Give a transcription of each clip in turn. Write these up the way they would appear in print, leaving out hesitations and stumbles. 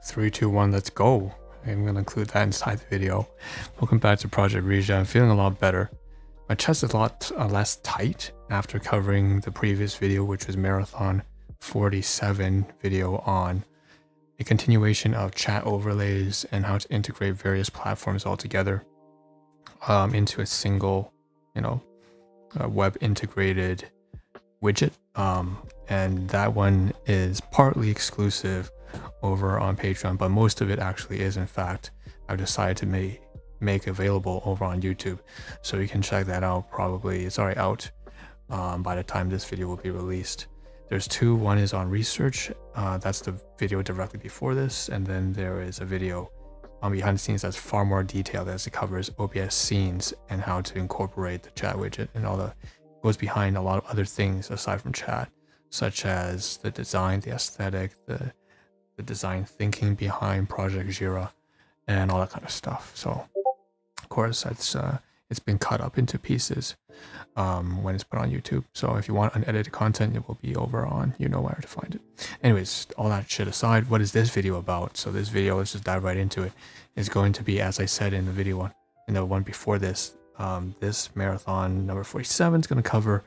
3, 2, 1, let's go. I'm going to include that inside the video. Welcome back to Project Reja. I'm feeling a lot better. My chest is a lot less tight after covering the previous video, which was Marathon 47 video on a continuation of chat overlays and how to integrate various platforms all together into a single, web integrated widget. And that one is partly exclusive over on Patreon, but most of it actually is. In fact, I've decided to make available over on YouTube, so you can check that out. Probably it's already out by the time this video will be released. There's two. One is on research, that's the video directly before this, and then there is a video on behind the scenes that's far more detailed, as it covers OBS scenes and how to incorporate the chat widget and all the goes behind a lot of other things aside from chat, such as the design, the aesthetic, the design thinking behind Project Jira, and all that kind of stuff. So of course it's been cut up into pieces when it's put on YouTube. So if you want unedited content, it will be over on, you know where to find it. Anyways, all that shit aside, what is this video about? So this video, let's just dive right into it, is going to be, as I said in the video one, in the one before this, this marathon number 47 is going to cover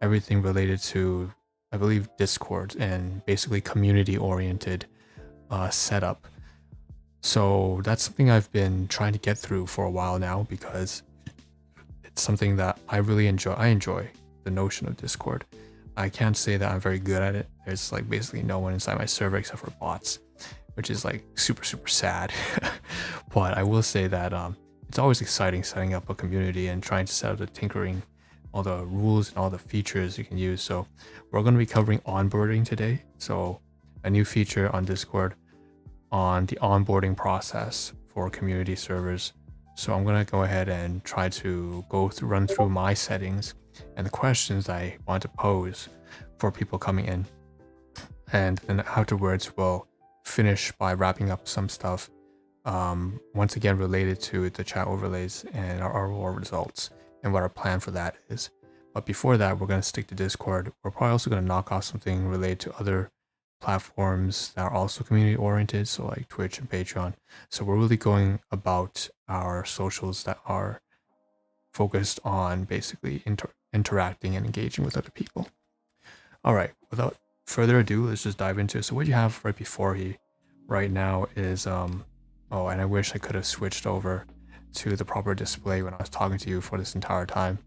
everything related to, I believe, Discord and basically community oriented setup. So that's something I've been trying to get through for a while now, because it's something that I really enjoy. I enjoy the notion of Discord. I can't say that I'm very good at it. There's like basically no one inside my server except for bots, which is like super sad. But I will say that it's always exciting setting up a community and trying to set up the tinkering, all the rules and all the features you can use. So we're going to be covering onboarding today. So a new feature on Discord on the onboarding process for community servers. So I'm going to go ahead and try to run through my settings and the questions I want to pose for people coming in. And then afterwards, we'll finish by wrapping up some stuff, once again related to the chat overlays and our results and what our plan for that is. But before that, we're going to stick to Discord. We're probably also going to knock off something related to other platforms that are also community oriented, so like Twitch and Patreon. So we're really going about our socials that are focused on basically interacting and engaging with other people. All right, without further ado, let's just dive into it. So what you have right before you right now is oh, and I wish I could have switched over to the proper display when I was talking to you for this entire time.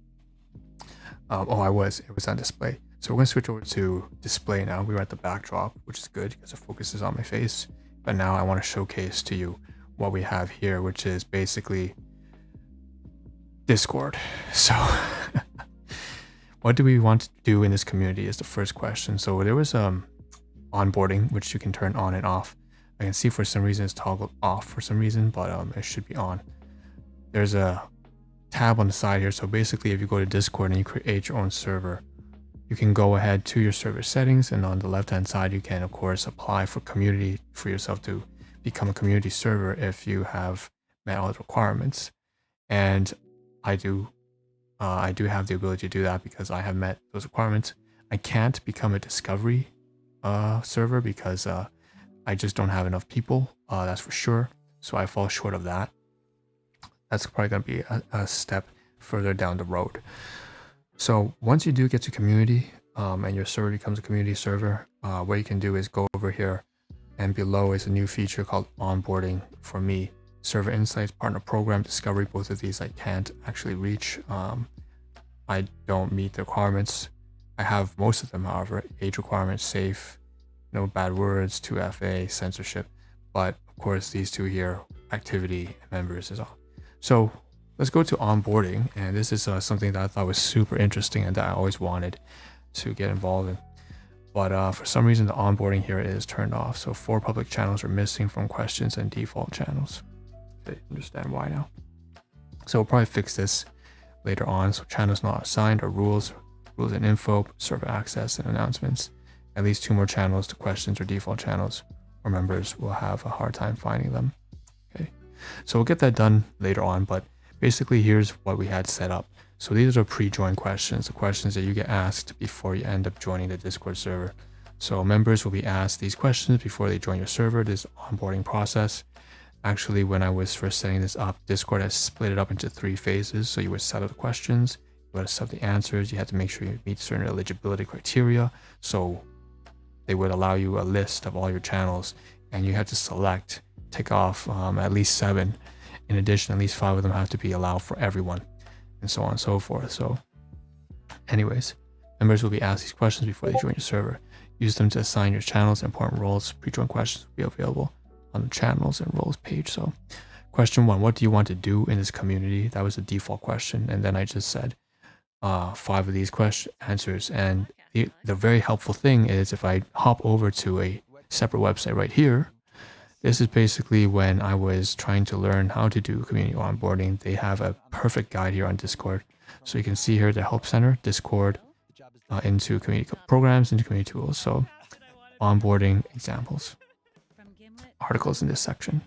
It was on display. So we're going to switch over to display now. We were at the backdrop, which is good because it focuses on my face. But now I want to showcase to you what we have here, which is basically Discord. So what do we want to do in this community is the first question. So there was onboarding, which you can turn on and off. I can see for some reason it's toggled off for some reason, but it should be on. There's a tab on the side here. So basically, if you go to Discord and you create your own server, you can go ahead to your server settings, and on the left hand side you can of course apply for community for yourself to become a community server if you have met all the requirements. And I do have the ability to do that because I have met those requirements. I can't become a discovery server because I just don't have enough people, that's for sure. So I fall short of that. That's probably going to be a step further down the road. So once you do get to community and your server becomes a community server, what you can do is go over here, and below is a new feature called onboarding for me. Server insights, partner program, discovery, both of these I can't actually reach. I don't meet the requirements. I have most of them, however: age requirements, safe, no bad words, 2FA, censorship. But of course these two here, activity and members, is on. So let's go to onboarding, and this is something that I thought was super interesting and that I always wanted to get involved in. But for some reason the onboarding here is turned off. So 4 public channels are missing from questions and default channels. Okay, understand why now. So we'll probably fix this later on. So channels not assigned are rules and info, server access and announcements. At least 2 more channels to questions or default channels, or members will have a hard time finding them. Okay, so we'll get that done later on, but basically here's what we had set up. So these are pre-join questions, the questions that you get asked before you end up joining the Discord server. So members will be asked these questions before they join your server, this onboarding process. Actually, when I was first setting this up, Discord has split it up into 3 phases. So you would set up the questions, you would set up the answers, you had to make sure you meet certain eligibility criteria. So they would allow you a list of all your channels, and you have to select, tick off at least 7. In addition, at least 5 of them have to be allowed for everyone, and so on and so forth. So anyways, members will be asked these questions before they join your server. Use them to assign your channels and important roles. Pre-join questions will be available on the channels and roles page. So question 1, what do you want to do in this community? That was the default question. And then I just said 5 of these answers. And the very helpful thing is if I hop over to a separate website right here, this is basically when I was trying to learn how to do community onboarding. They have a perfect guide here on Discord. So you can see here the Help Center, Discord, into community programs, into community tools. So onboarding examples, articles in this section,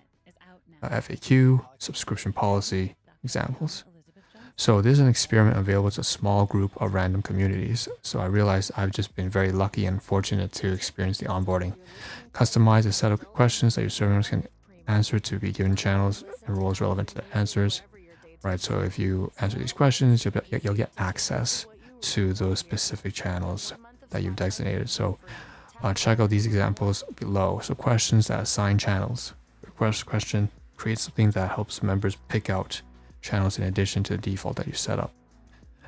FAQ, subscription policy, examples. So this is an experiment available to a small group of random communities. So I realized I've just been very lucky and fortunate to experience the onboarding. Customize a set of questions that your servers can answer to be given channels and roles relevant to the answers. Right, so if you answer these questions, you'll get access to those specific channels that you've designated. So check out these examples below. So questions that assign channels. Request question, create something that helps members pick out channels in addition to the default that you set up.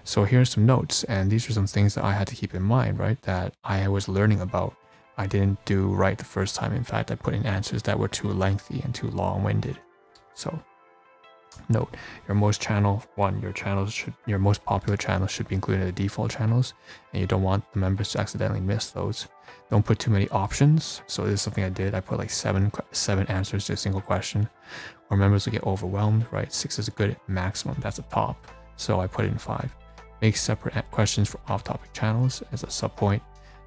So here's some notes, and these are some things that I had to keep in mind, right, that I was learning about. I didn't do right the first time. In fact, I put in answers that were too lengthy and too long-winded. So note, your most popular channels should be included in the default channels, and you don't want the members to accidentally miss those. Don't put too many options. So this is something I did. I put like seven answers to a single question, or members will get overwhelmed, right? 6 is a good maximum. That's a top. So I put in 5. Make separate questions for off-topic channels as a subpoint,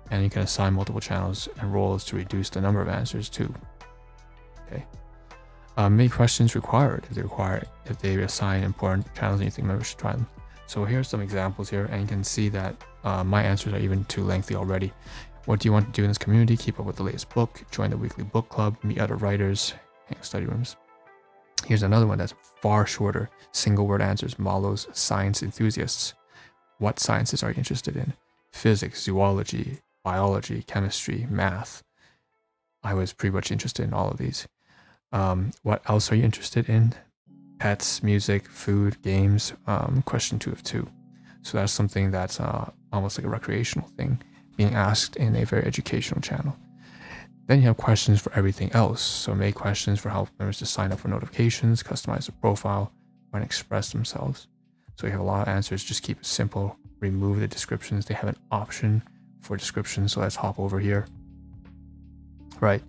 and you can assign multiple channels and roles to reduce the number of answers too. Okay. Make questions required if they assign important channels and you think members should try them. So here's some examples here, and you can see that my answers are even too lengthy already. What do you want to do in this community? Keep up with the latest book, join the weekly book club, meet other writers, hang study rooms. Here's another one that's far shorter. Single word answers, Malo's science enthusiasts. What sciences are you interested in? Physics, zoology, biology, chemistry, math. I was pretty much interested in all of these. What else are you interested in? Pets, music, food, games. Question 2 of 2. So that's something that's almost like a recreational thing being asked in a very educational channel. Then you have questions for everything else. So make questions for help members to sign up for notifications, customize the profile, and express themselves. So you have a lot of answers. Just keep it simple. Remove the descriptions. They have an option for descriptions. So let's hop over here. Right.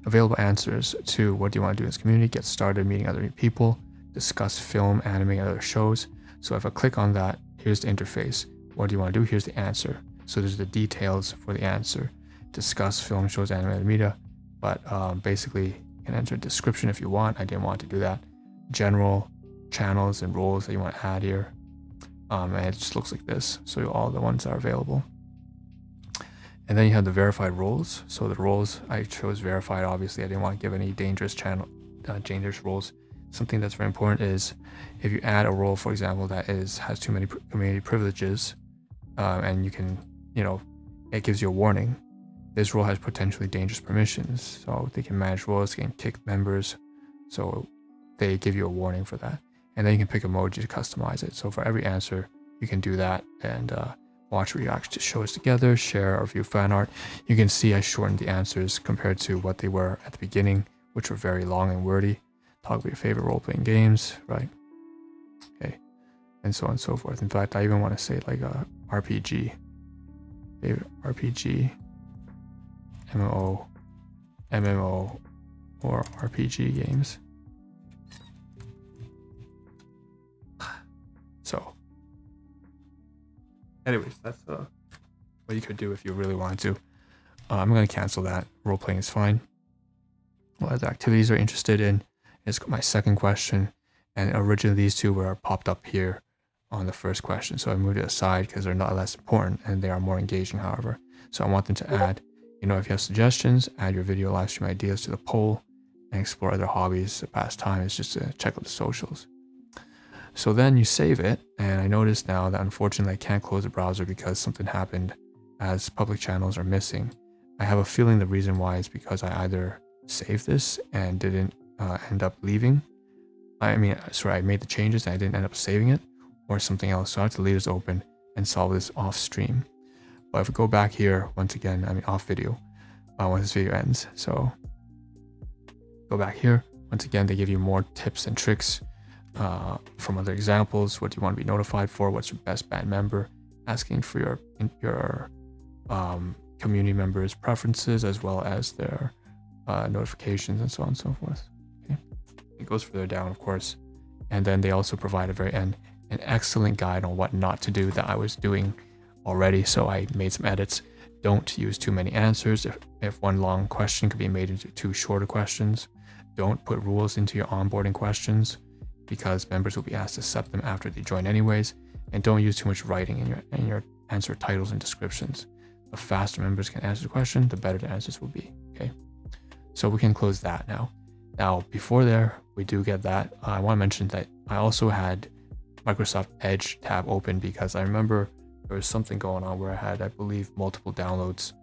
Available answers to what do you want to do in this community? Get started meeting other new people. Discuss film, anime, and other shows. So if I click on that, here's the interface. What do you want to do? Here's the answer. So there's the details for the answer. Discuss film, shows, anime, and media. But basically, you can enter a description if you want. I didn't want to do that. General channels and roles that you want to add here. And it just looks like this. So all the ones are available. And then you have the verified roles. So the roles I chose verified. Obviously, I didn't want to give any dangerous roles. Something that's very important is if you add a role, for example, that has too many community privileges, and you can, it gives you a warning. This role has potentially dangerous permissions, so they can manage roles, they can kick members, so they give you a warning for that. And then you can pick emoji to customize it. So for every answer, you can do that and watch react to shows together, share or view fan art. You can see I shortened the answers compared to what they were at the beginning, which were very long and wordy. Talk about your favorite role-playing games, right? Okay, and so on and so forth. In fact, I even want to say like a RPG, favorite RPG, MMO, or RPG games. So, anyways, that's what you could do if you really wanted to. I'm going to cancel that. Role-playing is fine. What other activities are interested in is my second question. And originally these two were popped up here on the first question. So I moved it aside because they're not less important and they are more engaging, however. So I want them to add You know, if you have suggestions, add your video live stream ideas to the poll and explore other hobbies to pass time. It's just to check out the socials. So then you save it, and I noticed now that unfortunately I can't close the browser because something happened as public channels are missing. I have a feeling the reason why is because I either saved this and didn't end up leaving. I made the changes and I didn't end up saving it, or something else. So I have to leave this open and solve this off stream. But if we go back here, once again, off video, when this video ends. So go back here. Once again, they give you more tips and tricks from other examples. What do you want to be notified for? What's your best band member? Asking for your community members' preferences, as well as their notifications and so on and so forth. Okay. It goes further down, of course. And then they also provide at the very end an excellent guide on what not to do that I was doing already. So I made some edits. Don't use too many answers. If one long question could be made into 2 shorter questions. Don't put rules into your onboarding questions, because members will be asked to accept them after they join anyways. And don't use too much writing in your answer titles and descriptions. The faster members can answer the question, the better the answers will be. Okay, so we can close that now. Now, before we do get that, I want to mention that I also had Microsoft Edge tab open because I remember there was something going on where I had, I believe, multiple downloads,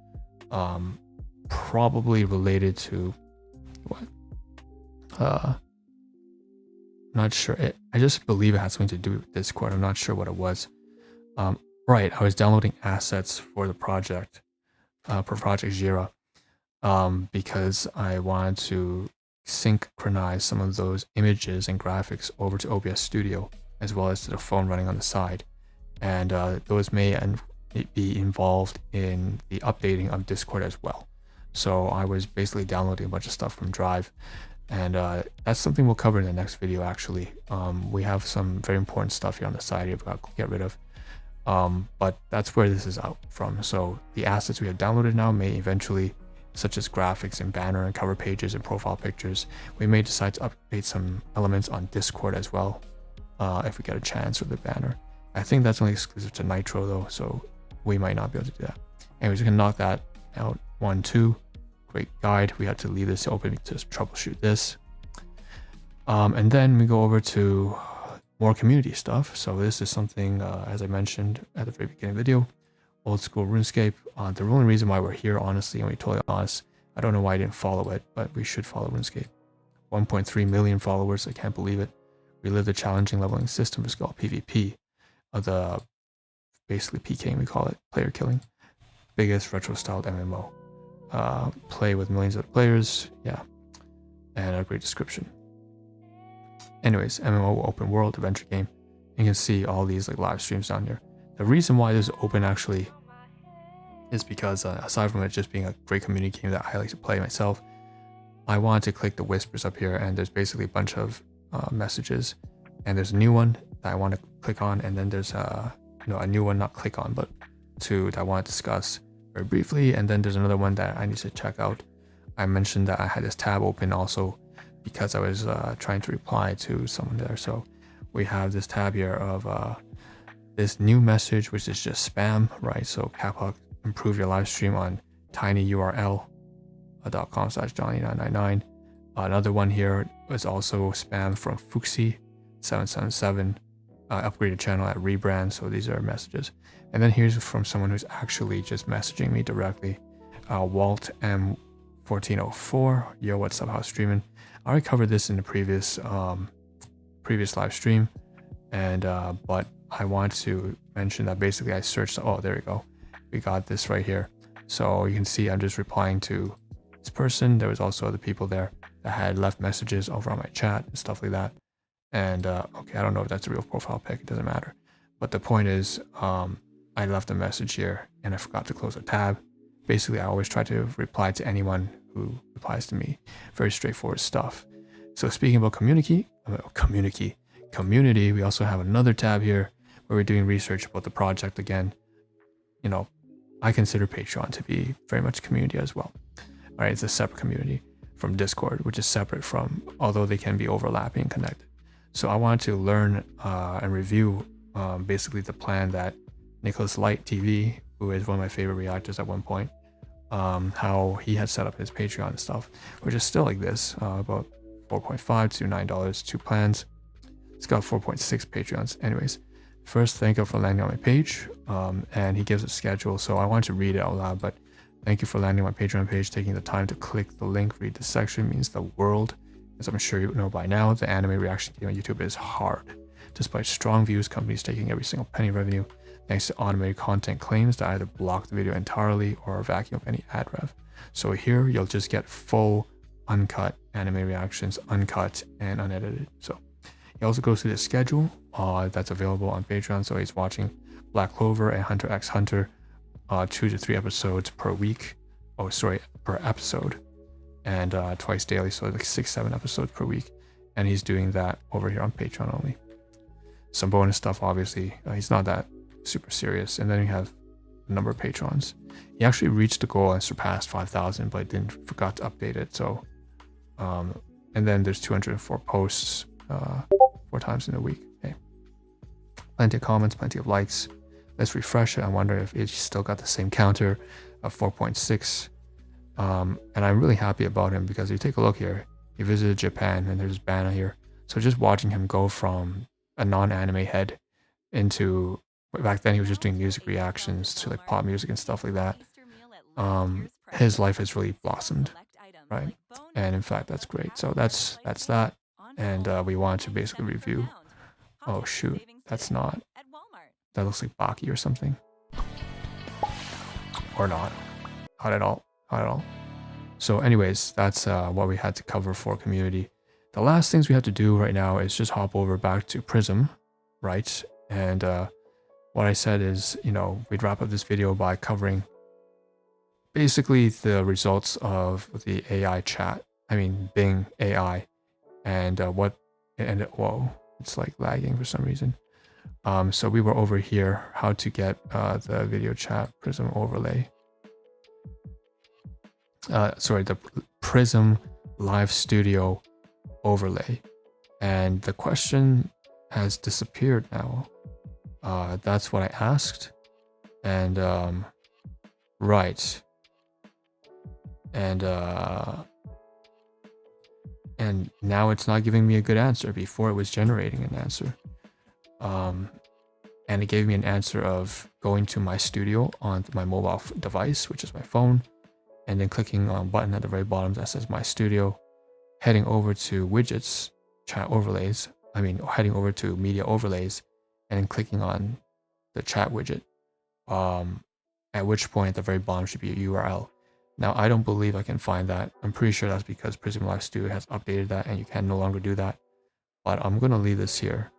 probably related to what? Not sure. I just believe it had something to do with Discord. I'm not sure what it was. Right, I was downloading assets for the project, for Project Jira, because I wanted to synchronize some of those images and graphics over to OBS Studio, as well as to the phone running on the side. And those may be involved in the updating of Discord as well. So I was basically downloading a bunch of stuff from Drive. And that's something we'll cover in the next video, actually. We have some very important stuff here on the side we've got to get rid of. But that's where this is out from. So the assets we have downloaded now may eventually, such as graphics and banner and cover pages and profile pictures, we may decide to update some elements on Discord as well, if we get a chance with the banner. I think that's only exclusive to Nitro though, so we might not be able to do that. Anyways, we can knock that out. 1, 2. Great guide. We had to leave this open to troubleshoot this. And then we go over to more community stuff. So this is something, as I mentioned at the very beginning of the video, old school RuneScape. The only reason why we're here, honestly, and we're totally honest, I don't know why I didn't follow it, but we should follow RuneScape. 1.3 million followers. I can't believe it. Relive the challenging leveling system. It's called PvP. Basically PKing, we call it, player killing. Biggest retro styled MMO. Play with millions of players, yeah, and a great description. Anyways, MMO open world adventure game. You can see all these like live streams down here. The reason why this is open actually is because aside from it just being a great community game that I like to play myself, I wanted to click the whispers up here, and there's basically a bunch of messages, and there's a new one that I want to click on, and then there's a new one, not click on, but two that I want to discuss very briefly, and then there's another one that I need to check out. I mentioned that I had this tab open also because I was trying to reply to someone there. So we have this tab here of this new message, which is just spam, right? So Kappa, improve your live stream on tinyurl.com/Johnny999. Another one here was also spam from Fuxi777, upgraded channel at rebrand. So these are messages. And then here's from someone who's actually just messaging me directly. Walt M1404, yo, what's up, how's streaming? I already covered this in the previous live stream, and but I want to mention that basically I searched, oh, there we go. We got this right here. So you can see I'm just replying to this person. There was also other people there that had left messages over on my chat and stuff like that. And okay, I don't know if that's a real profile pic, it doesn't matter. But the point is, I left a message here and I forgot to close a tab. Basically, I always try to reply to anyone who replies to me. Very straightforward stuff. So speaking about community, we also have another tab here where we're doing research about the project again. You know, I consider Patreon to be very much community as well. All right, it's a separate community from Discord, which is separate from, although they can be overlapping and connected. So I wanted to learn and review basically the plan that Nicholas Light TV, who is one of my favorite reactors at one point, how he had set up his Patreon and stuff, which is still like this, about $4.5 to $9, 2 plans. It's got 4.6 Patreons. Anyways, first, thank you for landing on my page, and he gives a schedule, so I want to read it out loud, but thank you for landing on my Patreon page, taking the time to click the link, read this section means the world. As I'm sure you know by now, the anime reaction game on YouTube is hard. Despite strong views, companies taking every single penny revenue, thanks to automated content claims that either block the video entirely or vacuum up any ad rev. So here, you'll just get full, uncut anime reactions, uncut and unedited. So he also goes through the schedule that's available on Patreon. So he's watching Black Clover and Hunter x Hunter, 2 to 3 episodes per week. Oh, sorry, per episode. And twice daily, so like 6-7 episodes per week. And he's doing that over here on Patreon only. Some bonus stuff, obviously. He's not that super serious. And then we have a number of patrons. He actually reached the goal and surpassed 5,000, but forgot to update it. So, and then there's 204 posts 4 times in a week. Okay, plenty of comments, plenty of likes. Let's refresh it. I wonder if it's still got the same counter of 4.6. And I'm really happy about him because if you take a look here, he visited Japan and there's banner here. So just watching him go from a non-anime head into, back then he was just doing music reactions to like pop music and stuff like that. His life has really blossomed, right? And in fact, that's great. So that's that. And we want to basically review. Oh shoot, that's not. That looks like Baki or something. Or not. Not at all. Not at all. So anyways, that's what we had to cover for community. The last things we have to do right now is just hop over back to Prism, right? And what I said is, you know, we'd wrap up this video by covering basically the results of the AI chat. I mean, Bing AI, and whoa, it's like lagging for some reason. So we were over here, how to get the video chat Prism overlay. Sorry, the Prism Live Studio overlay, and the question has disappeared now. That's what I asked, and right, and now it's not giving me a good answer. Before it was generating an answer, and it gave me an answer of going to my studio on my mobile device, which is my phone, and then clicking on a button at the very bottom that says my studio, heading over to widgets, chat overlays, heading over to media overlays, and then clicking on the chat widget, at which point at the very bottom should be a URL. Now, I don't believe I can find that. I'm pretty sure that's because Prism Live Studio has updated that and you can no longer do that. But I'm going to leave this here.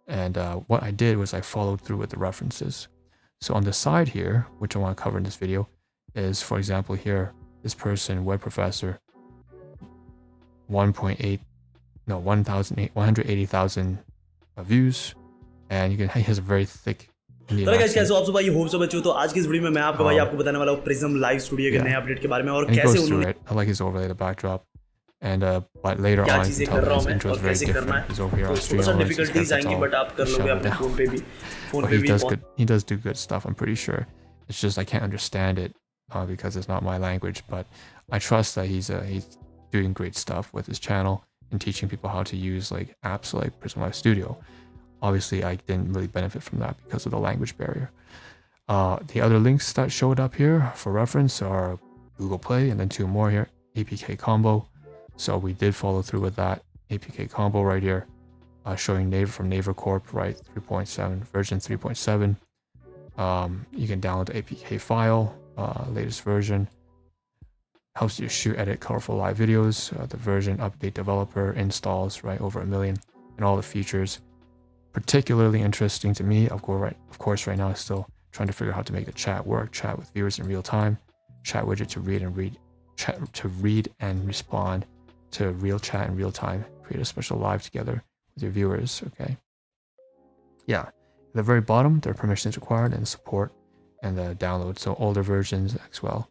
And what I did was I followed through with the references. So on the side here, which I want to cover in this video, is, for example, here, this person, web professor, 180,000 views, and you can, he has a very thick Indian accent. कैसे हो आप सब भाई, hope सब अच्छे हो। तो आज की इस वीडियो में मैं आपको भाई आपको बताने वाला हूँ प्रिज्म लाइव स्टूडियो के नए अपडेट के बारे में और कैसे उन्होंने I like his overlay, the backdrop, and but later on you can tell his intro is very different. He's over here on stream. Difficulties आएंगी बट आप कर लोगे अपने फोन पे भी। He does do good stuff, I'm pretty sure. It's just I can't understand it because it's not my language, but I trust that he's doing great stuff with his channel and teaching people how to use like apps like Prism Live Studio. Obviously, I didn't really benefit from that because of the language barrier. The other links that showed up here for reference are Google Play and then 2 more here, APK combo. So we did follow through with that APK combo right here, showing Naver from Naver Corp, right, 3.7, version 3.7. You can download the APK file, latest version. Helps you shoot, edit colorful live videos. The version update developer installs, right, over 1 million, and all the features. Particularly interesting to me, of course, right now is still trying to figure out how to make the chat work, chat with viewers in real time, chat widget to read and respond to real chat in real time, create a special live together with your viewers. Okay. Yeah. At the very bottom, there are permissions required and support and the download. So older versions as well.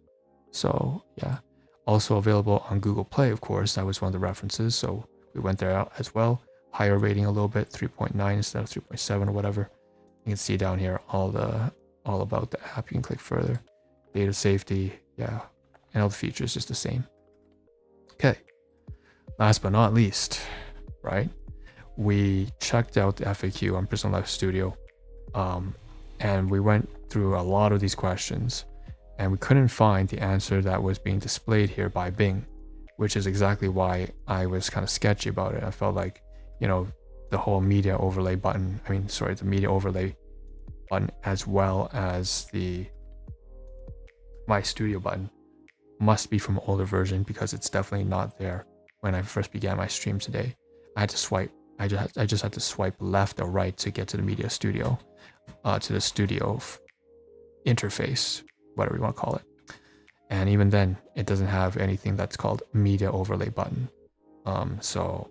So yeah. Also available on Google Play, of course. That was one of the references. So we went there as well. Higher rating a little bit, 3.9 instead of 3.7 or whatever. You can see down here all about the app. You can click further. Data safety, yeah, and all the features is the same. Okay, last but not least, right? We checked out the FAQ on Prism Live Studio, and we went through a lot of these questions, and we couldn't find the answer that was being displayed here by Bing, which is exactly why I was kind of sketchy about it. I felt like, you know, the whole media overlay button, the media overlay button as well as the My Studio button must be from an older version, because it's definitely not there when I first began my stream today. I had to swipe. I just had to swipe left or right to get to the media studio, to the studio interface, whatever you want to call it. And even then, it doesn't have anything that's called media overlay button. So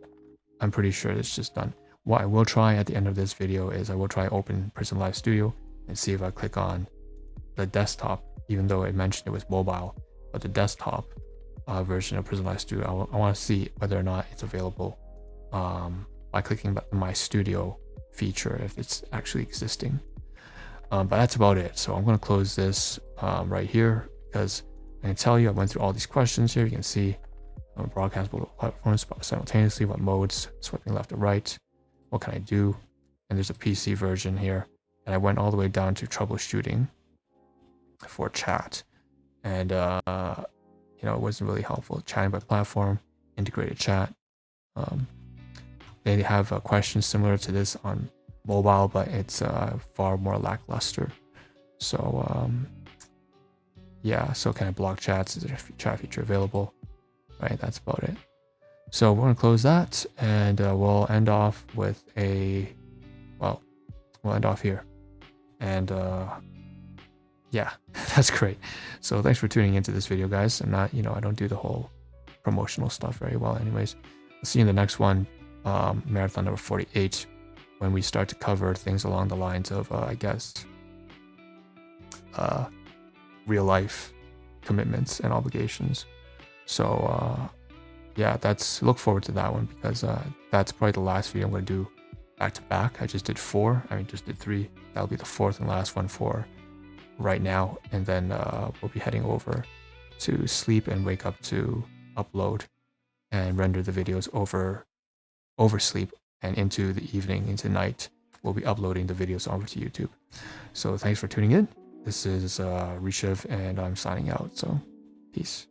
I'm pretty sure it's just done. What I will try at the end of this video is I will try open Prism Live Studio and see if I click on the desktop, even though it mentioned it was mobile, but the desktop version of Prism Live Studio, I want to see whether or not it's available by clicking the My Studio feature, if it's actually existing. But that's about it. So I'm going to close this right here, because I can tell you I went through all these questions here. You can see broadcast multiple platforms simultaneously, what modes, swiping left or right, what can I do, and there's a PC version here. And I went all the way down to troubleshooting for chat, and you know, it wasn't really helpful. Chatting by platform, integrated chat. They have a question similar to this on mobile, but it's far more lackluster. So yeah, so can I block chats? Is there a chat feature available? Right, that's about it. So we're gonna close that, and we'll end off with we'll end off here. And yeah, that's great. So thanks for tuning into this video, guys. I'm not, I don't do the whole promotional stuff very well anyways. I'll see you in the next one, marathon number 48, when we start to cover things along the lines of, I guess, real life commitments and obligations. So yeah, look forward to that one, because that's probably the last video I'm going to do back to back. I just did 3. That'll be the 4th and last one for right now, and then we'll be heading over to sleep and wake up to upload and render the videos over sleep, and into the evening, into night, we'll be uploading the videos over to YouTube. So thanks for tuning in. This is Rishav, and I'm signing out. So peace.